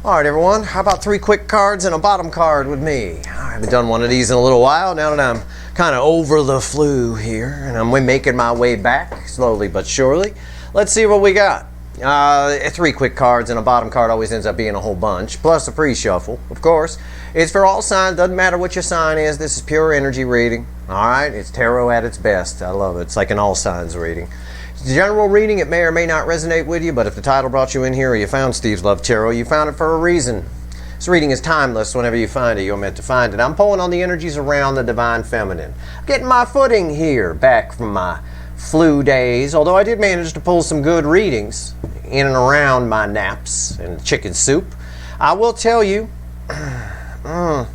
All right, everyone, how about 3 quick cards and a bottom card with me? I haven't done one of these in a little while now that I'm kind of over the flu here, and I'm making my way back slowly but surely. Let's see what we got. 3 quick cards and a bottom card always ends up being a whole bunch, plus a pre-shuffle, of course. It's for all signs, doesn't matter what your sign is. This is pure energy reading. All right, it's tarot at its best. I love it. It's like an all signs reading. General reading, it may or may not resonate with you, but if the title brought you in here or you found Steve's Love Tarot, you found it for a reason. This reading is timeless. Whenever you find it, you're meant to find it. I'm pulling on the energies around the Divine Feminine. I'm getting my footing here, back from my flu days, although I did manage to pull some good readings in and around my naps and chicken soup. I will tell you, the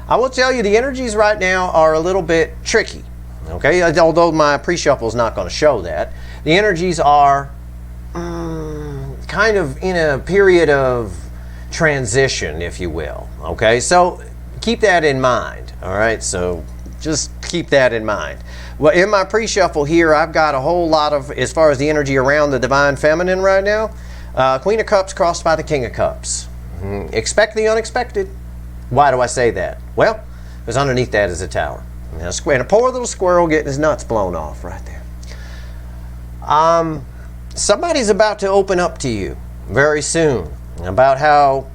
energies right now are a little bit tricky. Okay, although my pre-shuffle is not going to show that. The energies are kind of in a period of transition, if you will. Okay, so keep that in mind. All right, so just keep that in mind. Well, in my pre-shuffle here, I've got a whole lot of, as far as the energy around the Divine Feminine right now, Queen of Cups crossed by the King of Cups. Expect the unexpected. Why do I say that? Well, because underneath that is a tower. And a poor little squirrel getting his nuts blown off right there. Somebody's about to open up to you very soon about how,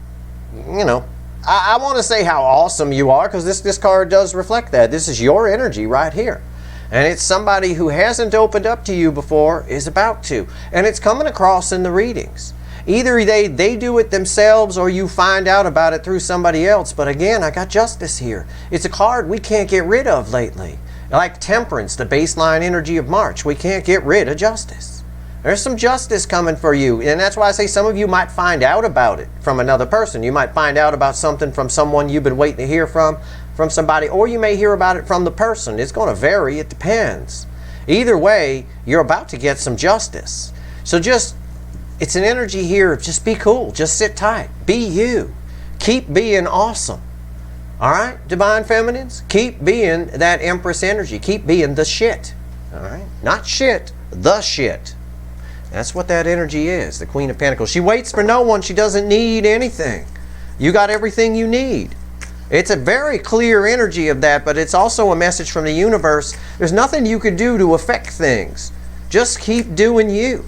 you know, I want to say how awesome you are, because this card does reflect that. This is your energy right here. And it's somebody who hasn't opened up to you before is about to. And it's coming across in the readings. Either they do it themselves or you find out about it through somebody else. But again, I got Justice here. It's a card we can't get rid of lately. Like Temperance, the baseline energy of March. We can't get rid of Justice. There's some justice coming for you. And that's why I say some of you might find out about it from another person. You might find out about something from someone you've been waiting to hear from somebody. Or you may hear about it from the person. It's going to vary. It depends. Either way, you're about to get some justice. So it's an energy here. Just be cool. Just sit tight. Be you. Keep being awesome. All right, Divine Feminines? Keep being that Empress energy. Keep being the shit. All right? Not shit, the shit. That's what that energy is, the Queen of Pentacles. She waits for no one. She doesn't need anything. You got everything you need. It's a very clear energy of that, but it's also a message from the universe. There's nothing you could do to affect things. Just keep doing you.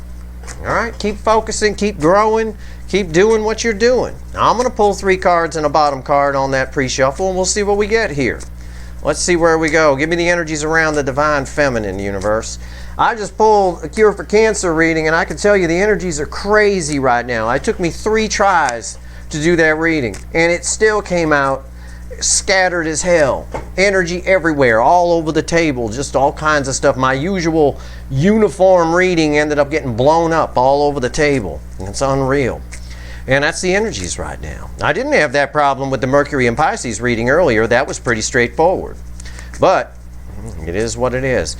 All right, keep focusing, keep growing, keep doing what you're doing. Now, I'm going to pull 3 cards and a bottom card on that pre-shuffle, and we'll see what we get here. Let's see where we go. Give me the energies around the Divine Feminine universe. I just pulled a Cure for Cancer reading, and I can tell you the energies are crazy right now. It took me 3 tries to do that reading, and it still came out scattered as hell. Energy everywhere, all over the table, just all kinds of stuff. My usual uniform reading ended up getting blown up all over the table. It's unreal. And that's the energies right now. I didn't have that problem with the Mercury and Pisces reading earlier. That was pretty straightforward. But it is what it is.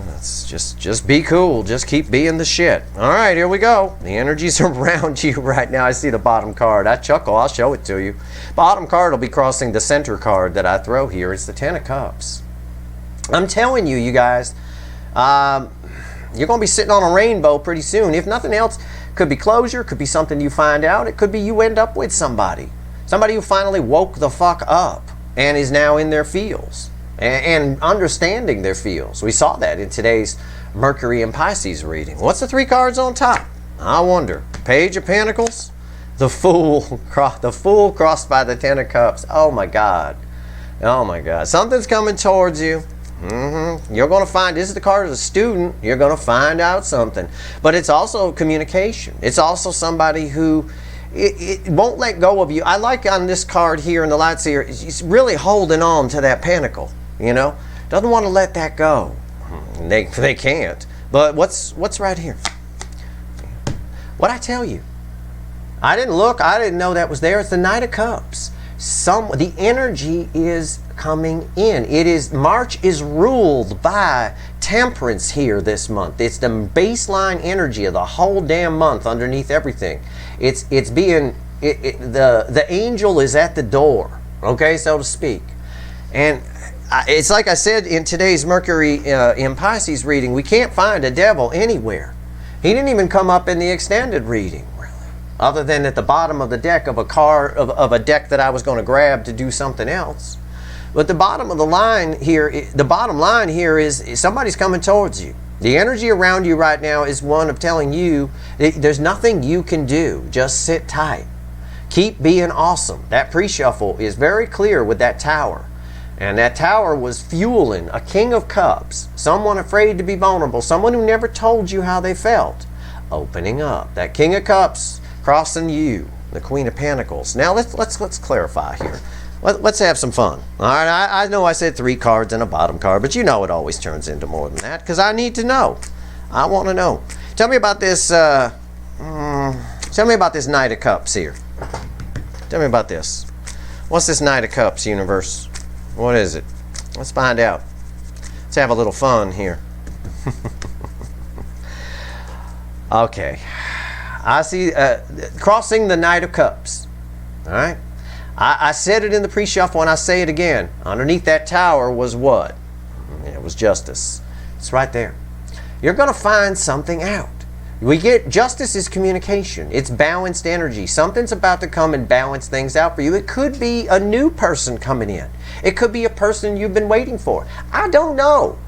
Let's just be cool. Just keep being the shit. All right, here we go. The energies around you right now. I see the bottom card. I chuckle. I'll show it to you. Bottom card will be crossing the center card that I throw here. It's the Ten of Cups. I'm telling you, you guys, you're going to be sitting on a rainbow pretty soon. If nothing else, could be closure, could be something you find out. It could be you end up with somebody who finally woke the fuck up and is now in their feels and understanding their feels. We saw that in today's Mercury and Pisces reading. What's the 3 cards on top? I wonder. Page of Pentacles, the Fool crossed by the Ten of Cups. Oh my God. Oh my God. Something's coming towards you. You're going to find, this is the card of a student, you're going to find out something. But it's also communication. It's also somebody who it won't let go of you. I like on this card here in the lights here, he's really holding on to that pentacle, you know. Doesn't want to let that go. They can't. But what's right here? What'd I tell you? I didn't look. I didn't know that was there. It's the Knight of Cups. The energy is coming in. March is ruled by Temperance here this month. It's the baseline energy of the whole damn month underneath everything. The angel is at the door, okay, so to speak. And it's like I said in today's Mercury in Pisces reading, we can't find a devil anywhere. He didn't even come up in the extended reading, really. other than at the bottom of the deck of a card of a deck that I was going to grab to do something else. But the bottom of the line here, the bottom line here is somebody's coming towards you. The energy around you right now is one of telling you there's nothing you can do. Just sit tight. Keep being awesome. That pre-shuffle is very clear with that tower. And that tower was fueling a king of cups, someone afraid to be vulnerable, someone who never told you how they felt, opening up. That king of cups crossing you, the queen of pentacles. Now let's clarify here. Let's have some fun. All right, I know I said 3 cards and a bottom card, but you know it always turns into more than that because I need to know. I want to know. Tell me about this. Tell me about this Knight of Cups here. Tell me about this. What's this Knight of Cups, universe? What is it? Let's find out. Let's have a little fun here. Okay. I see crossing the Knight of Cups. All right. I said it in the pre-shuffle and I say it again. Underneath that tower was what? It was justice. It's right there. You're going to find something out. We get justice is communication. It's balanced energy. Something's about to come and balance things out for you. It could be a new person coming in. It could be a person you've been waiting for. I don't know.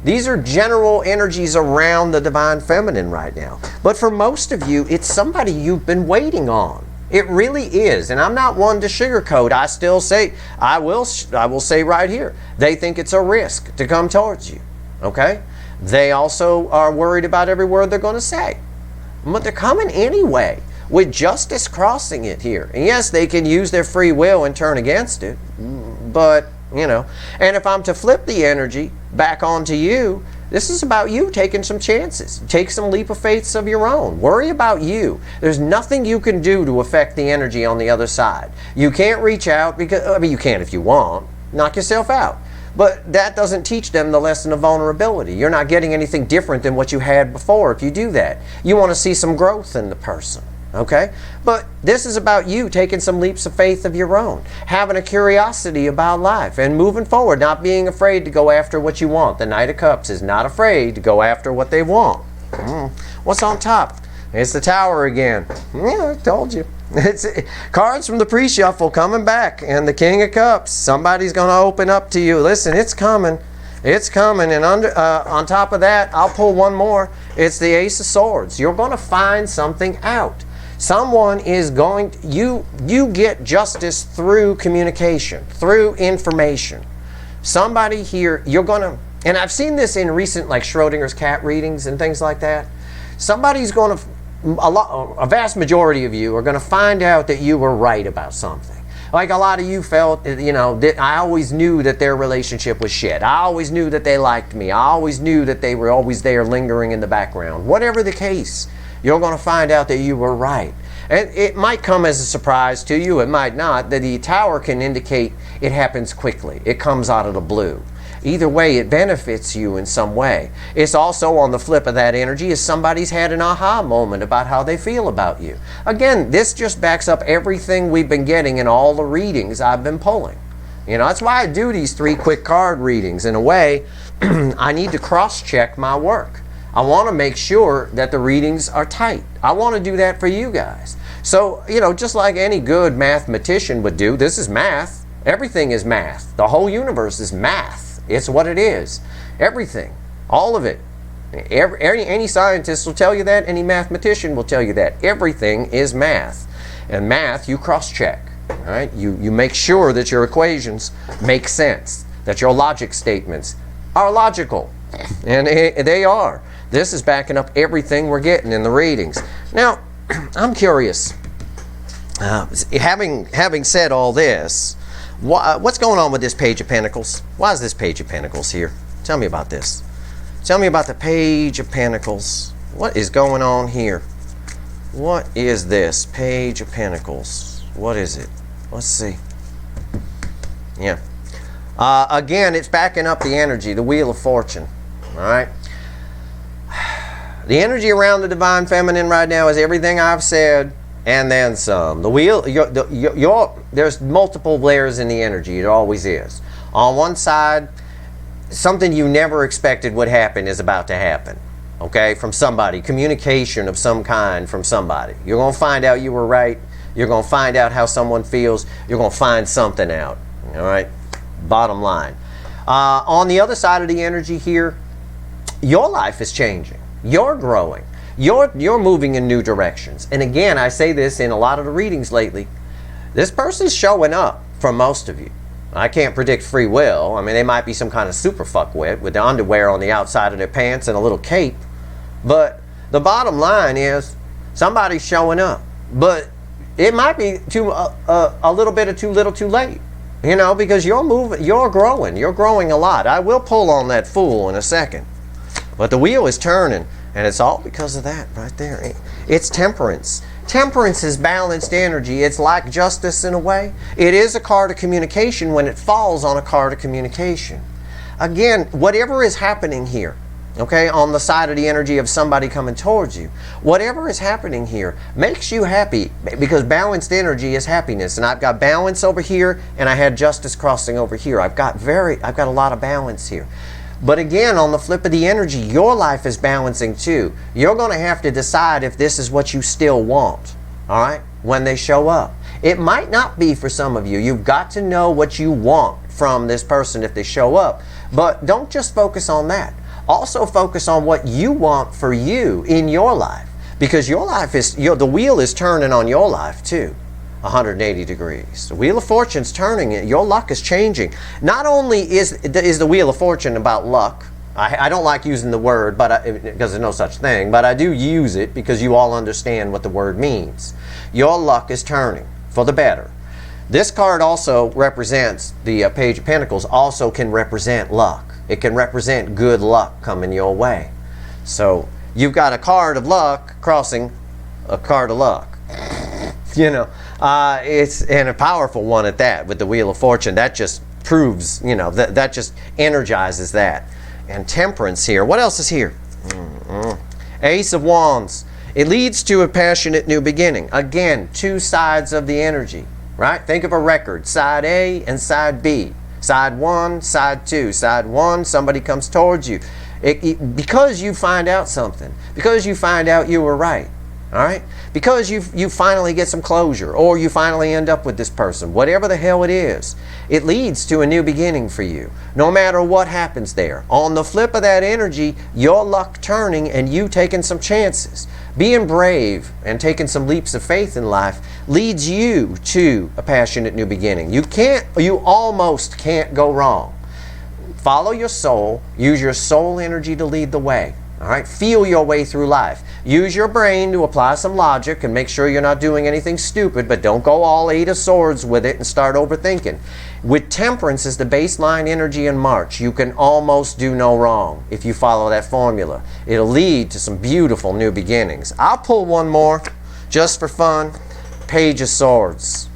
These are general energies around the divine feminine right now. But for most of you, it's somebody you've been waiting on. It really is. And I'm not one to sugarcoat. I still say, I will say right here, they think it's a risk to come towards you. Okay? They also are worried about every word they're going to say. But they're coming anyway, with justice crossing it here. And yes, they can use their free will and turn against it. But, you know, and if I'm to flip the energy back onto you, this is about you taking some chances. Take some leap of faiths of your own. Worry about you. There's nothing you can do to affect the energy on the other side. You can't reach out because, I mean, you can if you want. Knock yourself out. But that doesn't teach them the lesson of vulnerability. You're not getting anything different than what you had before if you do that. You want to see some growth in the person. Okay? But this is about you taking some leaps of faith of your own, having a curiosity about life and moving forward, not being afraid to go after what you want. The Knight of Cups is not afraid to go after what they want. What's on top? It's the Tower again. Yeah, I told you. It's cards from the pre-shuffle coming back, and the King of Cups. Somebody's going to open up to you. Listen, it's coming. It's coming. And on top of that, I'll pull one more. It's the Ace of Swords. You're going to find something out. Someone is going to, you get justice through communication, through information. Somebody here, you're going to, and I've seen this in recent like Schrodinger's cat readings and things like that. Somebody's going to, a vast majority of you are going to find out that you were right about something. Like a lot of you felt, you know, that I always knew that their relationship was shit. I always knew that they liked me. I always knew that they were always there lingering in the background. Whatever the case, you're going to find out that you were right. And it might come as a surprise to you. It might not. That the Tower can indicate it happens quickly. It comes out of the blue. Either way, it benefits you in some way. It's also on the flip of that energy is somebody's had an aha moment about how they feel about you. Again, this just backs up everything we've been getting in all the readings I've been pulling. You know, that's why I do these 3 quick card readings. In a way, I need to cross-check my work. I want to make sure that the readings are tight. I want to do that for you guys. So, you know, just like any good mathematician would do, this is math. Everything is math. The whole universe is math. It's what it is. Everything. All of it. Any scientist will tell you that. Any mathematician will tell you that. Everything is math. And math, you cross-check. All right? You make sure that your equations make sense. That your logic statements are logical. And they are. This is backing up everything we're getting in the readings. Now, I'm curious. Having said all this, what's going on with this Page of Pentacles? Why is this Page of Pentacles here? Tell me about this. Tell me about the Page of Pentacles. What is going on here? What is this Page of Pentacles? What is it? Let's see. Yeah. Again, it's backing up the energy, the Wheel of Fortune. All right. The energy around the divine feminine right now is everything I've said and then some. The wheel, there's multiple layers in the energy. It always is. On one side, something you never expected would happen is about to happen. okay, from somebody, communication of some kind from somebody. You're going to find out you were right. You're going to find out how someone feels. You're going to find something out, all right? Bottom line. On the other side of the energy here, your life is changing. You're growing. You're moving in new directions. And again, I say this in a lot of the readings lately. This person's showing up for most of you. I can't predict free will. I mean, they might be some kind of super fuckwit with the underwear on the outside of their pants and a little cape. But the bottom line is somebody's showing up. But it might be a little bit of too little too late. You know, because you're moving, you're growing a lot. I will pull on that Fool in a second. But the wheel is turning, and it's all because of that right there. It's temperance. Temperance is balanced energy. It's like justice in a way. It is a card of communication when it falls on a card of communication. Again, whatever is happening here, okay, on the side of the energy of somebody coming towards you, whatever is happening here makes you happy, because balanced energy is happiness. And I've got balance over here, and I had justice crossing over here. I've got a lot of balance here. But again, on the flip of the energy, your life is balancing too. You're going to have to decide if this is what you still want, all right, when they show up. It might not be for some of you. You've got to know what you want from this person if they show up. But don't just focus on that. Also focus on what you want for you in your life, because your life is, the wheel is turning on your life too, 180 degrees. The Wheel of Fortune's turning. Your luck is changing. Not only is the Wheel of Fortune about luck. I don't like using the word, because there's no such thing, but I do use it because you all understand what the word means. Your luck is turning for the better. This card also represents, the Page of Pentacles also can represent luck. It can represent good luck coming your way. So you've got a card of luck crossing a card of luck. You know, it's and a powerful one at that with the Wheel of Fortune. That just proves, you know, that just energizes that. And temperance here. What else is here? Ace of Wands. It leads to a passionate new beginning. Again, two sides of the energy, right? Think of a record. Side A and side B. Side 1, side 2. Side 1, somebody comes towards you. Because you find out something. Because you find out you were right. All right? Because you finally get some closure, or you finally end up with this person. Whatever the hell it is, it leads to a new beginning for you, no matter what happens there. On the flip of that energy, your luck turning and you taking some chances. Being brave and taking some leaps of faith in life leads you to a passionate new beginning. You almost can't go wrong. Follow your soul. Use your soul energy to lead the way. All right, feel your way through life. Use your brain to apply some logic and make sure you're not doing anything stupid, but don't go all 8 of swords with it and start overthinking. With temperance as the baseline energy in March, you can almost do no wrong if you follow that formula. It'll lead to some beautiful new beginnings. I'll pull one more just for fun. Page of Swords.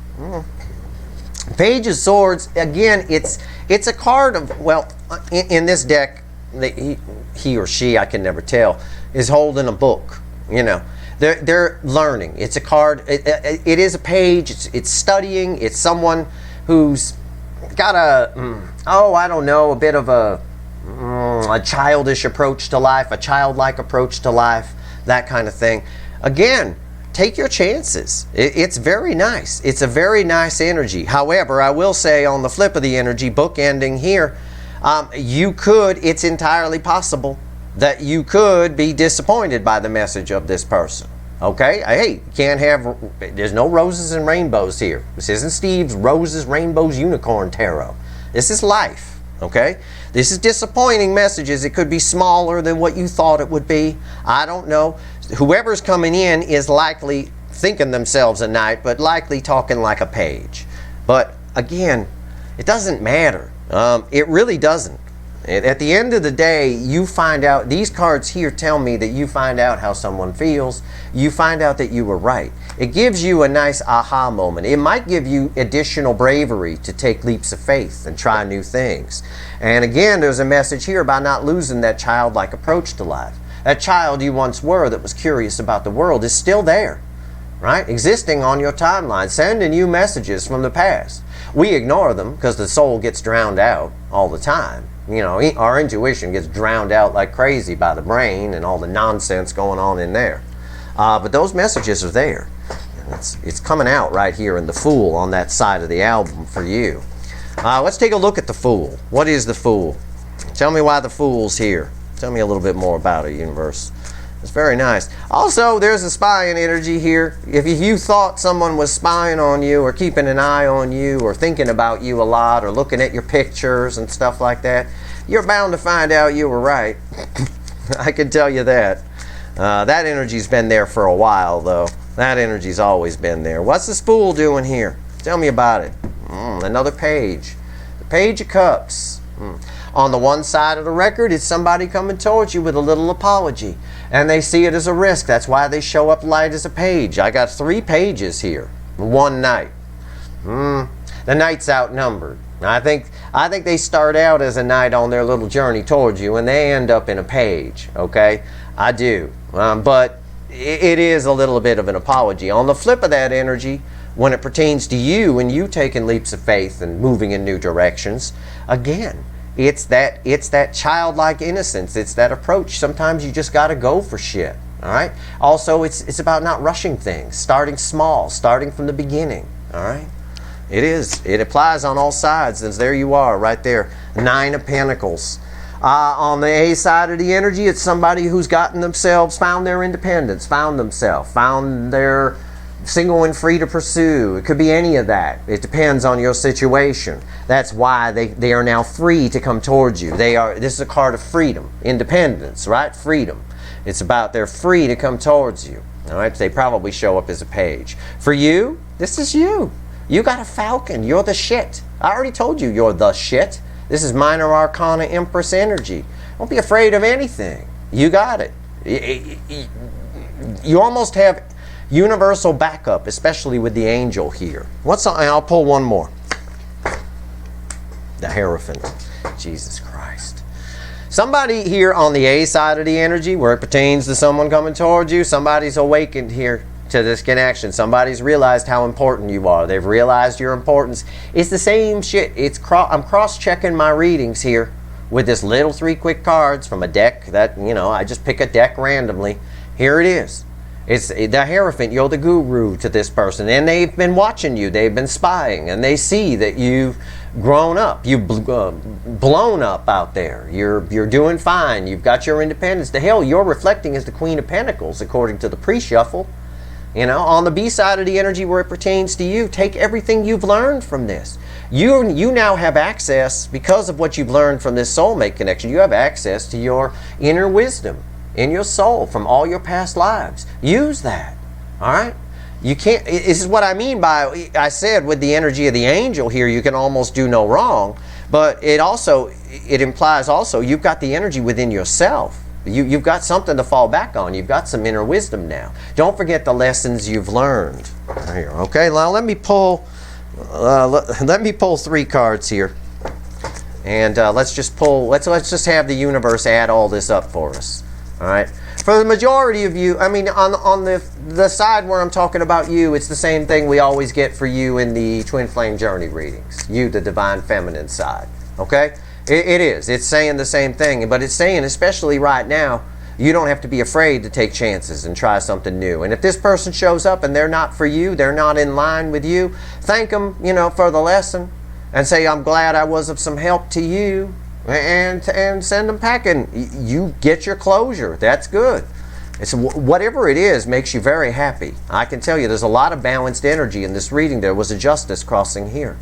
Page of Swords, again, it's a card of, well, in this deck, he or she, I can never tell, is holding a book. You know, they're learning. It's a card. It is a page. It's studying. It's someone who's got I don't know, a bit of a childish approach to life, a childlike approach to life, that kind of thing. Again, take your chances. It's very nice. It's a very nice energy. However, I will say on the flip of the energy, book ending here, it's entirely possible that you could be disappointed by the message of this person. Okay? Hey, there's no roses and rainbows here. This isn't Steve's Roses, Rainbows, Unicorn Tarot. This is life. Okay? This is disappointing messages. It could be smaller than what you thought it would be. I don't know. Whoever's coming in is likely thinking themselves a knight, but likely talking like a page. But again, it doesn't matter. It really doesn't. At the end of the day, you find out, these cards here tell me that you find out how someone feels. You find out that you were right. It gives you a nice aha moment. It might give you additional bravery to take leaps of faith and try new things. And again, there's a message here about not losing that childlike approach to life. That child you once were that was curious about the world is still there, right? Existing on your timeline, sending you messages from the past. We ignore them because the soul gets drowned out all the time. our intuition gets drowned out like crazy by the brain and all the nonsense going on in there. But those messages are there. And it's coming out right here in the Fool on that side of the album for you. Let's take a look at the Fool. What is the Fool? Tell me why the Fool's here. Tell me a little bit more about it, universe. It's very nice. Also, there's a spying energy here. If you thought someone was spying on you or keeping an eye on you or thinking about you a lot or looking at your pictures and stuff like that, you're bound to find out you were right. I can tell you that. That energy's been there for a while, though. That energy's always been there. What's this Fool doing here? Tell me about it. Another page. The Page of Cups. On the one side of the record, it's somebody coming towards you with a little apology. And they see it as a risk. That's why they show up light as a page. I got 3 pages here. One knight. The knight's outnumbered. I think they start out as a knight on their little journey towards you, and they end up in a page. Okay? I do. But it is a little bit of an apology. On the flip of that energy, when it pertains to you and you taking leaps of faith and moving in new directions, again, it's that childlike innocence. It's that approach. Sometimes you just got to go for shit. All right? Also, it's about not rushing things. Starting small. Starting from the beginning. All right? It is. It applies on all sides. And there you are right there. 9 of Pentacles. On the A side of the energy, it's somebody who's found their independence, found their single and free to pursue. It could be any of that. It depends on your situation. That's why they are now free to come towards you. This is a card of freedom, independence, right? Freedom. It's about they're free to come towards you. All right? They probably show up as a page. For you, this is you. You got a falcon. You're the shit. I already told you you're the shit. This is Minor Arcana Empress energy. Don't be afraid of anything. You got it. You almost have universal backup, especially with the angel here. I'll pull one more. The Hierophant. Jesus Christ. Somebody here on the A side of the energy, where it pertains to someone coming towards you, somebody's awakened here to this connection. Somebody's realized how important you are. They've realized your importance. It's the same shit. I'm cross-checking my readings here with this little 3 quick cards from a deck that, I just pick a deck randomly. Here it is. It's the Hierophant. You're the guru to this person, and they've been watching you. They've been spying, and they see that you've grown up. You've blown up out there. You're doing fine. You've got your independence. The hell, you're reflecting as the Queen of Pentacles, according to the pre-shuffle. On the B side of the energy, where it pertains to you, take everything you've learned from this. You now have access, because of what you've learned from this soulmate connection, you have access to your inner wisdom in your soul from all your past lives. Use that. All right? You can't, this is what I mean by, I said with the energy of the angel here, you can almost do no wrong, but it implies also you've got the energy within yourself. You've got something to fall back on. You've got some inner wisdom now. Don't forget the lessons you've learned. Here, okay, now let me pull 3 cards here, and let's just have the universe add all this up for us. All right. For the majority of you, on the side where I'm talking about you, it's the same thing we always get for you in the Twin Flame Journey readings. You, the Divine Feminine side. Okay? It is. It's saying the same thing, but it's saying, especially right now, you don't have to be afraid to take chances and try something new. And if this person shows up and they're not for you, they're not in line with you, thank them, for the lesson, and say, I'm glad I was of some help to you, and send them packing. You get your closure. That's good. It's whatever it is makes you very happy. I can tell you there's a lot of balanced energy in this reading. There was a justice crossing here.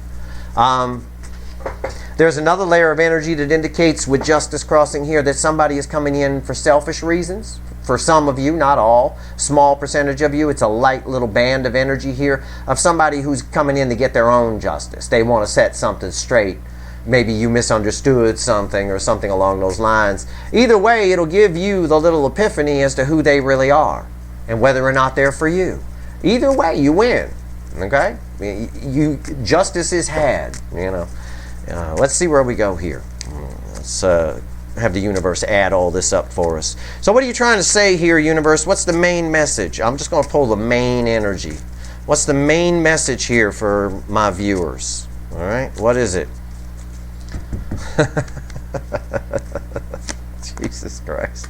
There's another layer of energy that indicates with justice crossing here that somebody is coming in for selfish reasons. For some of you, not all, small percentage of you, it's a light little band of energy here of somebody who's coming in to get their own justice. They want to set something straight. Maybe you misunderstood something or something along those lines. Either way, it'll give you the little epiphany as to who they really are and whether or not they're for you. Either way, you win. Okay? Justice is had, let's see where we go here. Let's have the universe add all this up for us. So what are you trying to say here, universe? What's the main message? I'm just going to pull the main energy. What's the main message here for my viewers? All right, what is it? Jesus Christ.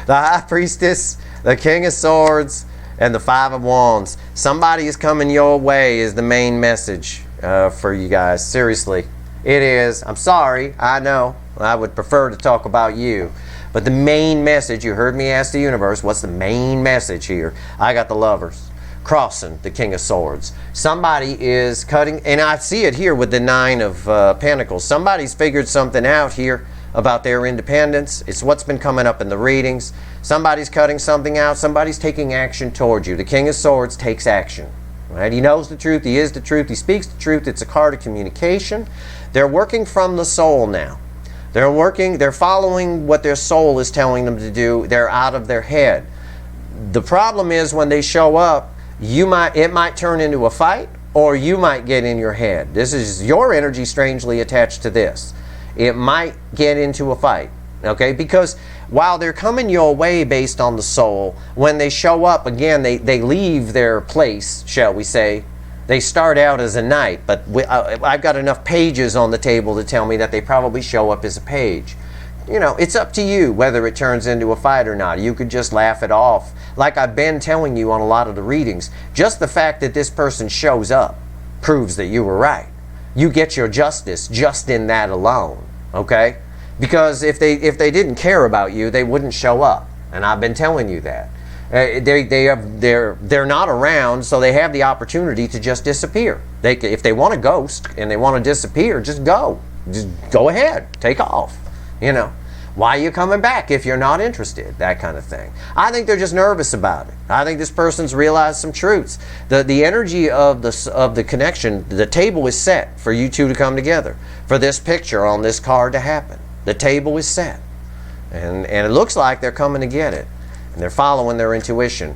The High Priestess, the King of Swords, and the Five of Wands. Somebody is coming your way is the main message for you guys. Seriously. It is. I'm sorry. I know. I would prefer to talk about you. But the main message, you heard me ask the universe, what's the main message here? I got the Lovers crossing the King of Swords. Somebody is cutting, and I see it here with the Nine of Pentacles. Somebody's figured something out here about their independence. It's what's been coming up in the readings. Somebody's cutting something out. Somebody's taking action towards you. The King of Swords takes action. Right? He knows the truth. He is the truth. He speaks the truth. It's a card of communication. They're working from the soul now. They're following what their soul is telling them to do. They're out of their head. The problem is when they show up, it might turn into a fight, or you might get in your head. This is your energy strangely attached to this. It might get into a fight, okay? Because while they're coming your way based on the soul, when they show up, again, they leave their place, shall we say. They start out as a knight, but I've got enough pages on the table to tell me that they probably show up as a page. You know, it's up to you whether it turns into a fight or not. You could just laugh it off. Like I've been telling you on a lot of the readings, just the fact that this person shows up proves that you were right. You get your justice just in that alone, okay? Because if they didn't care about you, they wouldn't show up. And I've been telling you that. They're not around, so they have the opportunity to just disappear. If they want to ghost and they want to disappear, just go ahead, take off. You know, why are you coming back if you're not interested? That kind of thing. I think they're just nervous about it. I think this person's realized some truths. The energy of the connection, the table is set for you two to come together, for this picture on this card to happen. The table is set, and it looks like they're coming to get it. And they're following their intuition.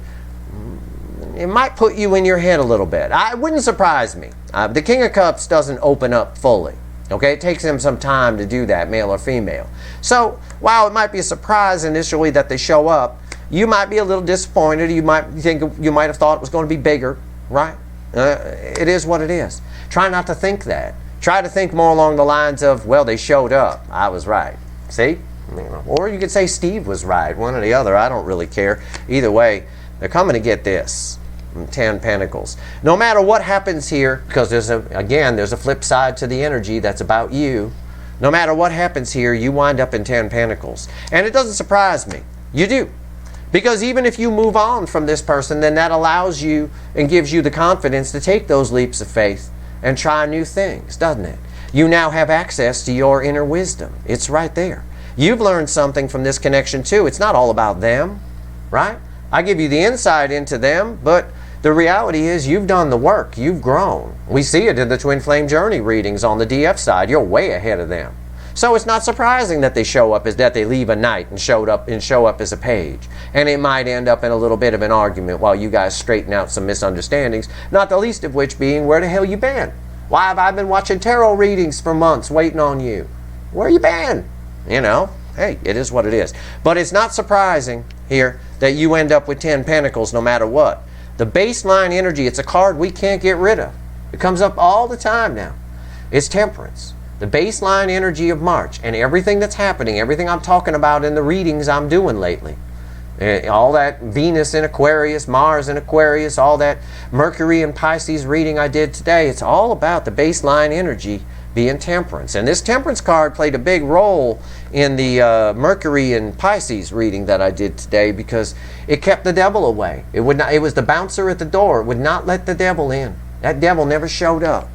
It might put you in your head a little bit. It wouldn't surprise me. The King of Cups doesn't open up fully. Okay, it takes him some time to do that, male or female. So while it might be a surprise initially that they show up, you might be a little disappointed. You might have thought it was going to be bigger, right? It is what it is. Try not to think that. Try to think more along the lines of, well, they showed up. I was right. See? Or you could say Steve was right, one or the other. I don't really care. Either way, they're coming to get this. 10 Pentacles. No matter what happens here, because there's a flip side to the energy that's about you. No matter what happens here, you wind up in 10 Pentacles. And it doesn't surprise me. You do. Because even if you move on from this person, then that allows you and gives you the confidence to take those leaps of faith and try new things, doesn't it? You now have access to your inner wisdom. It's right there. You've learned something from this connection too. It's not all about them, right? I give you the insight into them, but the reality is you've done the work. You've grown. We see it in the Twin Flame Journey readings on the DF side. You're way ahead of them. So it's not surprising that they show up as that they leave a knight and show up as a page. And it might end up in a little bit of an argument while you guys straighten out some misunderstandings, not the least of which being, where the hell you been? Why have I been watching tarot readings for months waiting on you? Where you been? You know, hey, it is what it is. But it's not surprising here that you end up with 10 Pentacles no matter what. The baseline energy, it's a card we can't get rid of. It comes up all the time now. It's Temperance. The baseline energy of March and everything that's happening, everything I'm talking about in the readings I'm doing lately. All that Venus in Aquarius, Mars in Aquarius, all that Mercury in Pisces reading I did today, it's all about the baseline energy being Temperance. And this Temperance card played a big role in the Mercury and Pisces reading that I did today because it kept the devil away. It was the bouncer at the door. It would not let the devil in. That devil never showed up.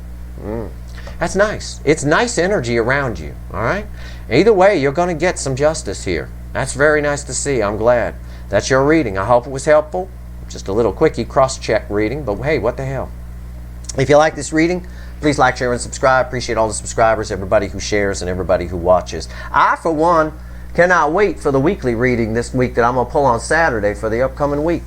That's nice. It's nice energy around you, all right? Either way, you're going to get some justice here. That's very nice to see. I'm glad. That's your reading. I hope it was helpful. Just a little quickie cross-check reading, but hey, what the hell? If you like this reading, please like, share, and subscribe. Appreciate all the subscribers, everybody who shares, and everybody who watches. I, for one, cannot wait for the weekly reading this week that I'm going to pull on Saturday for the upcoming week.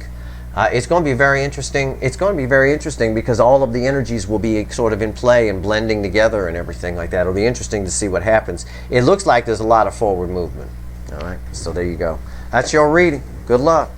It's going to be very interesting. It's going to be very interesting because all of the energies will be sort of in play and blending together and everything like that. It'll be interesting to see what happens. It looks like there's a lot of forward movement. All right, so there you go. That's your reading. Good luck.